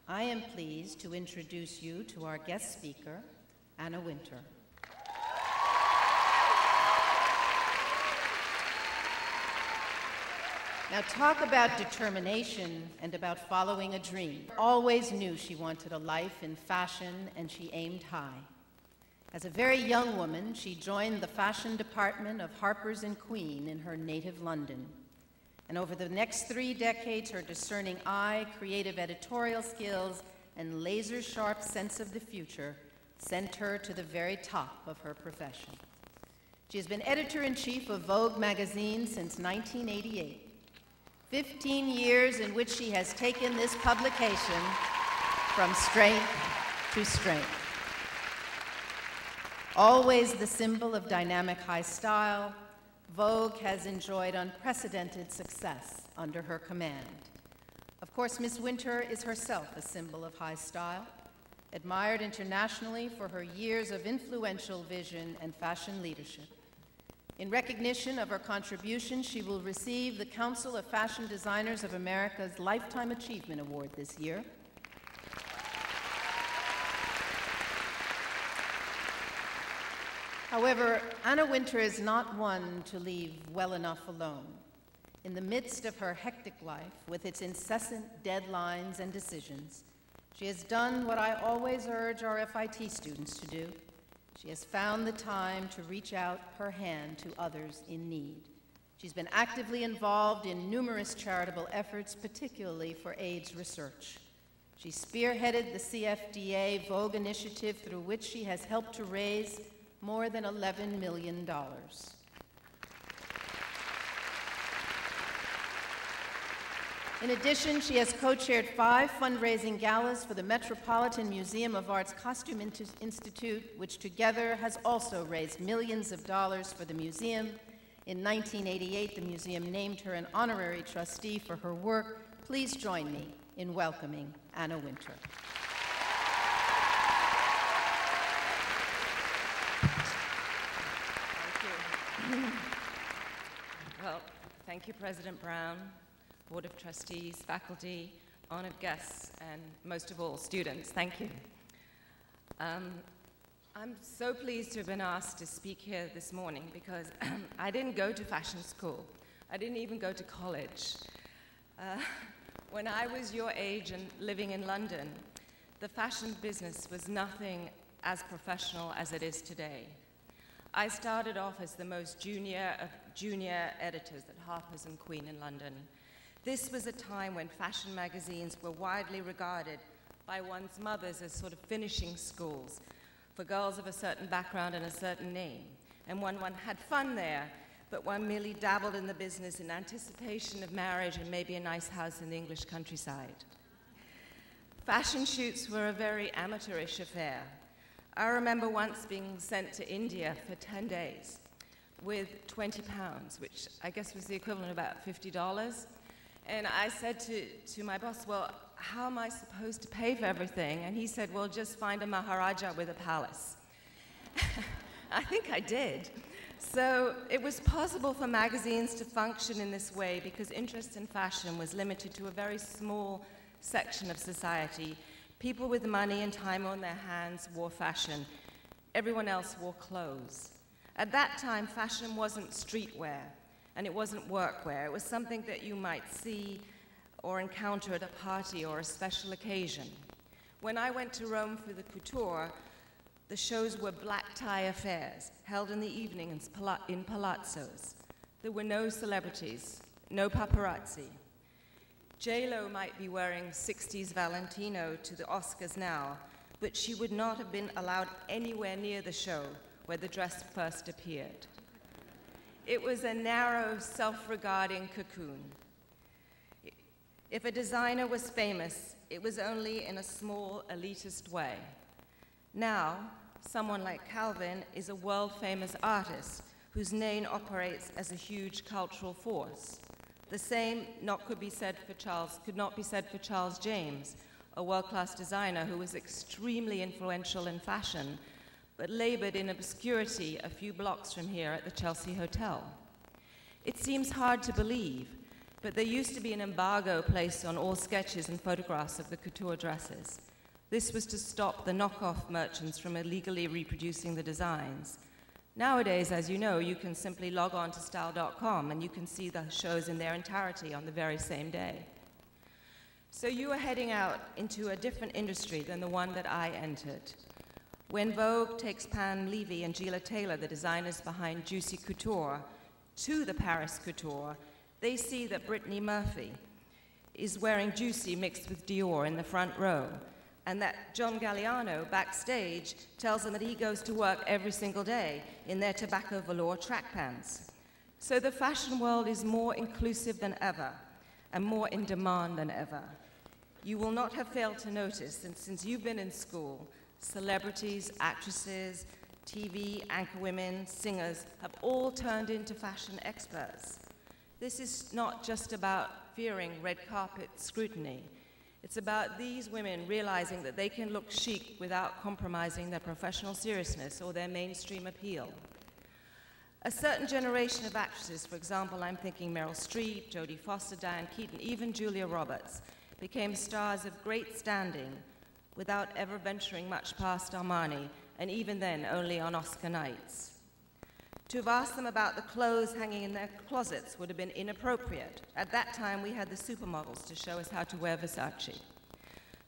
I am pleased to introduce you to our guest speaker, Anna Wintour. Now, talk about determination and about following a dream. Always knew she wanted a life in fashion, and she aimed high. As a very young woman, she joined the fashion department of Harper's & Queen in her native London. And over the next 3 decades, her discerning eye, creative editorial skills, and laser-sharp sense of the future sent her to the very top of her profession. She has been editor-in-chief of Vogue magazine since 1988. 15 years in which she has taken this publication from strength to strength. Always the symbol of dynamic high style, Vogue has enjoyed unprecedented success under her command. Of course, Miss Wintour is herself a symbol of high style, admired internationally for her years of influential vision and fashion leadership. In recognition of her contribution, she will receive the Council of Fashion Designers of America's Lifetime Achievement Award this year. However, Anna Wintour is not one to leave well enough alone. In the midst of her hectic life, with its incessant deadlines and decisions, she has done what I always urge our FIT students to do. She has found the time to reach out her hand to others in need. She's been actively involved in numerous charitable efforts, particularly for AIDS research. She spearheaded the CFDA Vogue initiative, through which she has helped to raise more than $11 million. In addition, she has co-chaired 5 fundraising galas for the Metropolitan Museum of Art's Costume Institute, which together has also raised millions of dollars for the museum. In 1988, the museum named her an honorary trustee for her work. Please join me in welcoming Anna Wintour. Thank you. Well, thank you, President Brown, Board of Trustees, faculty, honored guests, and most of all, students. Thank you. I'm so pleased to have been asked to speak here this morning because I didn't go to fashion school. I didn't even go to college. When I was your age and living in London, the fashion business was nothing as professional as it is today. I started off as the most junior of junior editors at Harper's & Queen in London. This was a time when fashion magazines were widely regarded by one's mothers as sort of finishing schools for girls of a certain background and a certain name. And one had fun there, but one merely dabbled in the business in anticipation of marriage and maybe a nice house in the English countryside. Fashion shoots were a very amateurish affair. I remember once being sent to India for 10 days with 20 pounds, which I guess was the equivalent of about $50. And I said to my boss, well, how am I supposed to pay for everything? And he said, well, just find a Maharaja with a palace. I think I did. So it was possible for magazines to function in this way because interest in fashion was limited to a very small section of society. People with money and time on their hands wore fashion. Everyone else wore clothes. At that time, fashion wasn't streetwear. And it wasn't workwear. It was something that you might see or encounter at a party or a special occasion. When I went to Rome for the couture, the shows were black tie affairs held in the evening in palazzos. There were no celebrities, no paparazzi. J-Lo might be wearing 60s Valentino to the Oscars now, but she would not have been allowed anywhere near the show where the dress first appeared. It was a narrow, self-regarding cocoon. If a designer was famous, it was only in a small, elitist way. Now, someone like Calvin is a world-famous artist whose name operates as a huge cultural force. The same could not be said for Charles James, a world-class designer who was extremely influential in fashion, but labored in obscurity a few blocks from here at the Chelsea Hotel. It seems hard to believe, but there used to be an embargo placed on all sketches and photographs of the couture dresses. This was to stop the knockoff merchants from illegally reproducing the designs. Nowadays, as you know, you can simply log on to style.com and you can see the shows in their entirety on the very same day. So you are heading out into a different industry than the one that I entered. When Vogue takes Pam Levy and Gila Taylor, the designers behind Juicy Couture, to the Paris Couture, they see that Brittany Murphy is wearing Juicy mixed with Dior in the front row, and that John Galliano, backstage, tells them that he goes to work every single day in their tobacco velour track pants. So the fashion world is more inclusive than ever, and more in demand than ever. You will not have failed to notice that since you've been in school, celebrities, actresses, TV, anchor women, singers have all turned into fashion experts. This is not just about fearing red carpet scrutiny. It's about these women realizing that they can look chic without compromising their professional seriousness or their mainstream appeal. A certain generation of actresses, for example, I'm thinking Meryl Streep, Jodie Foster, Diane Keaton, even Julia Roberts, became stars of great standing without ever venturing much past Armani, and even then only on Oscar nights. To have asked them about the clothes hanging in their closets would have been inappropriate. At that time, we had the supermodels to show us how to wear Versace.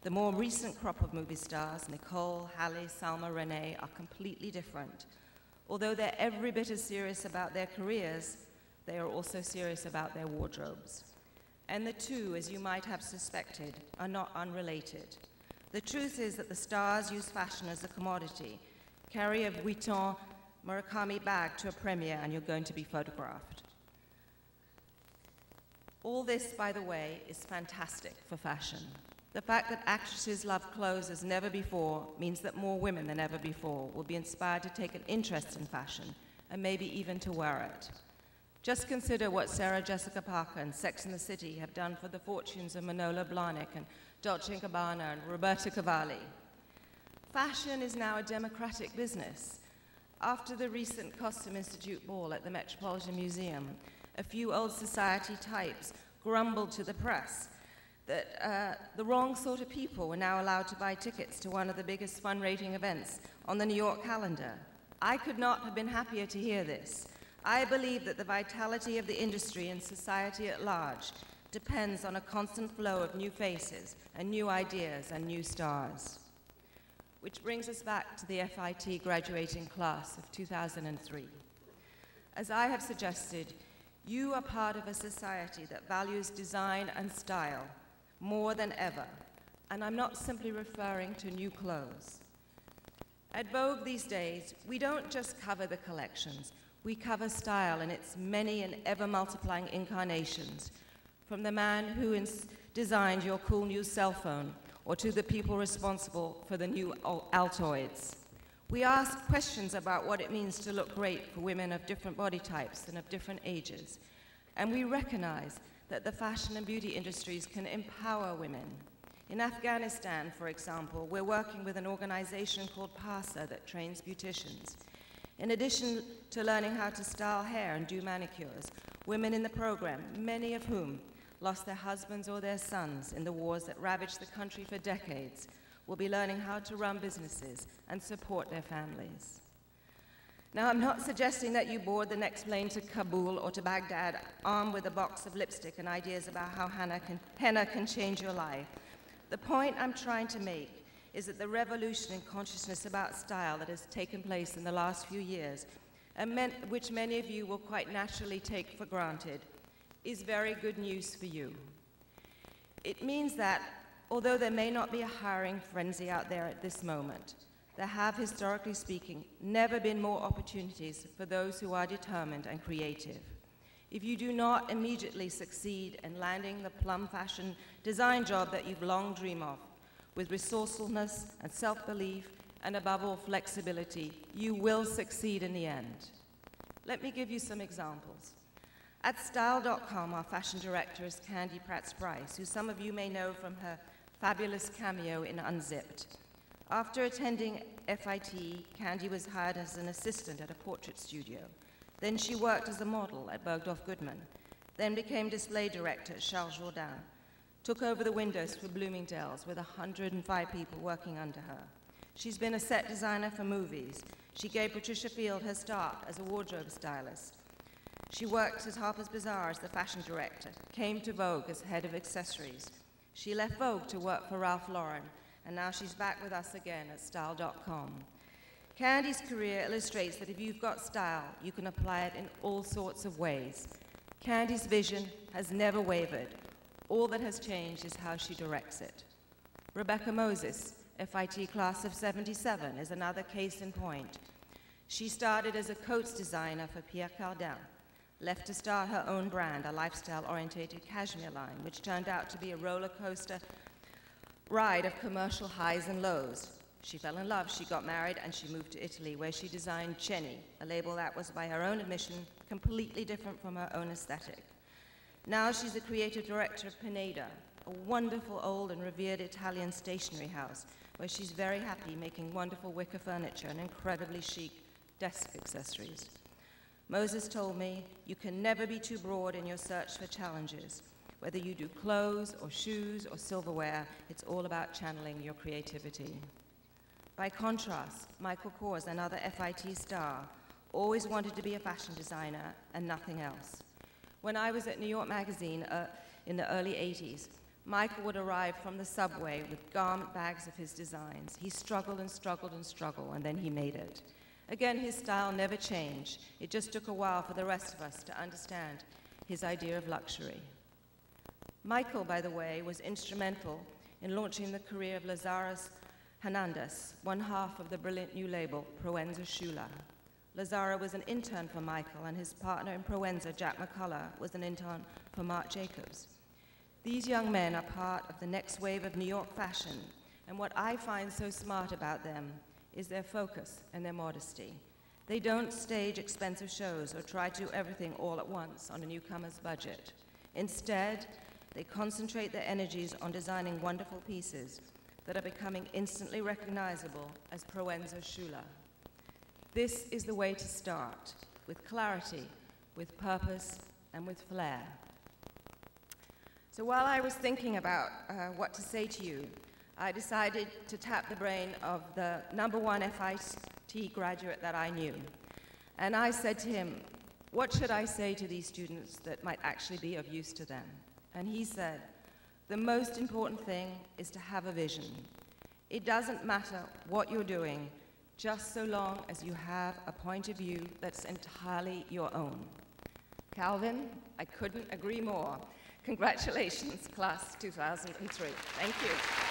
The more recent crop of movie stars, Nicole, Halle, Salma, Renee, are completely different. Although they're every bit as serious about their careers, they are also serious about their wardrobes. And the two, as you might have suspected, are not unrelated. The truth is that the stars use fashion as a commodity. Carry a Vuitton Murakami bag to a premiere and you're going to be photographed. All this, by the way, is fantastic for fashion. The fact that actresses love clothes as never before means that more women than ever before will be inspired to take an interest in fashion and maybe even to wear it. Just consider what Sarah Jessica Parker and Sex and the City have done for the fortunes of Manolo Blahnik and Dolce & Gabbana and Roberta Cavalli. Fashion is now a democratic business. After the recent Costume Institute ball at the Metropolitan Museum, a few old society types grumbled to the press that the wrong sort of people were now allowed to buy tickets to one of the biggest fundraising events on the New York calendar. I could not have been happier to hear this. I believe that the vitality of the industry and society at large depends on a constant flow of new faces and new ideas and new stars. Which brings us back to the FIT graduating class of 2003. As I have suggested, you are part of a society that values design and style more than ever, and I'm not simply referring to new clothes. At Vogue these days, we don't just cover the collections, we cover style in its many and ever-multiplying incarnations, from the man who designed your cool new cell phone, or to the people responsible for the new Altoids. We ask questions about what it means to look great for women of different body types and of different ages, and we recognize that the fashion and beauty industries can empower women. In Afghanistan, for example, we're working with an organization called PASA that trains beauticians. In addition to learning how to style hair and do manicures, women in the program, many of whom lost their husbands or their sons in the wars that ravaged the country for decades, will be learning how to run businesses and support their families. Now, I'm not suggesting that you board the next plane to Kabul or to Baghdad armed with a box of lipstick and ideas about how henna can change your life. The point I'm trying to make is that the revolution in consciousness about style that has taken place in the last few years, and which many of you will quite naturally take for granted, is very good news for you. It means that, although there may not be a hiring frenzy out there at this moment, there have, historically speaking, never been more opportunities for those who are determined and creative. If you do not immediately succeed in landing the plum fashion design job that you've long dreamed of, with resourcefulness and self-belief and above all flexibility, you will succeed in the end. Let me give you some examples. At Style.com, our fashion director is Candy Pratts-Price, who some of you may know from her fabulous cameo in Unzipped. After attending FIT, Candy was hired as an assistant at a portrait studio. Then she worked as a model at Bergdorf Goodman. then became display director at Charles Jourdain, took over the windows for Bloomingdale's with 105 people working under her. She's been a set designer for movies. She gave Patricia Field her start as a wardrobe stylist. She worked at Harper's Bazaar as the fashion director, came to Vogue as head of accessories. She left Vogue to work for Ralph Lauren, and now she's back with us again at Style.com. Candy's career illustrates that if you've got style, you can apply it in all sorts of ways. Candy's vision has never wavered. All that has changed is how she directs it. Rebecca Moses, FIT class of '77, is another case in point. She started as a coats designer for Pierre Cardin, left to start her own brand, a lifestyle-orientated cashmere line, which turned out to be a roller coaster ride of commercial highs and lows. She fell in love, she got married, and she moved to Italy, where she designed Ceni, a label that was, by her own admission, completely different from her own aesthetic. Now she's the creative director of Pineda, a wonderful old and revered Italian stationery house, where she's very happy making wonderful wicker furniture and incredibly chic desk accessories. Moses told me, you can never be too broad in your search for challenges. Whether you do clothes or shoes or silverware, it's all about channeling your creativity. By contrast, Michael Kors, another FIT star, always wanted to be a fashion designer and nothing else. When I was at New York Magazine in the early 80s, Michael would arrive from the subway with garment bags of his designs. He struggled and struggled and struggled, and then he made it. Again, his style never changed. It just took a while for the rest of us to understand his idea of luxury. Michael, by the way, was instrumental in launching the career of Lazarus Hernandez, one half of the brilliant new label, Proenza Schüler. Lazara was an intern for Michael, and his partner in Proenza, Jack McCullough, was an intern for Marc Jacobs. These young men are part of the next wave of New York fashion, and what I find so smart about them is their focus and their modesty. They don't stage expensive shows or try to do everything all at once on a newcomer's budget. Instead, they concentrate their energies on designing wonderful pieces that are becoming instantly recognizable as Proenza Schüler. This is the way to start, with clarity, with purpose, and with flair. So while I was thinking about what to say to you, I decided to tap the brain of the #1 FIT graduate that I knew. And I said to him, what should I say to these students that might actually be of use to them? And he said, the most important thing is to have a vision. It doesn't matter what you're doing, just so long as you have a point of view that's entirely your own. Calvin, I couldn't agree more. Congratulations, class 2003. Thank you.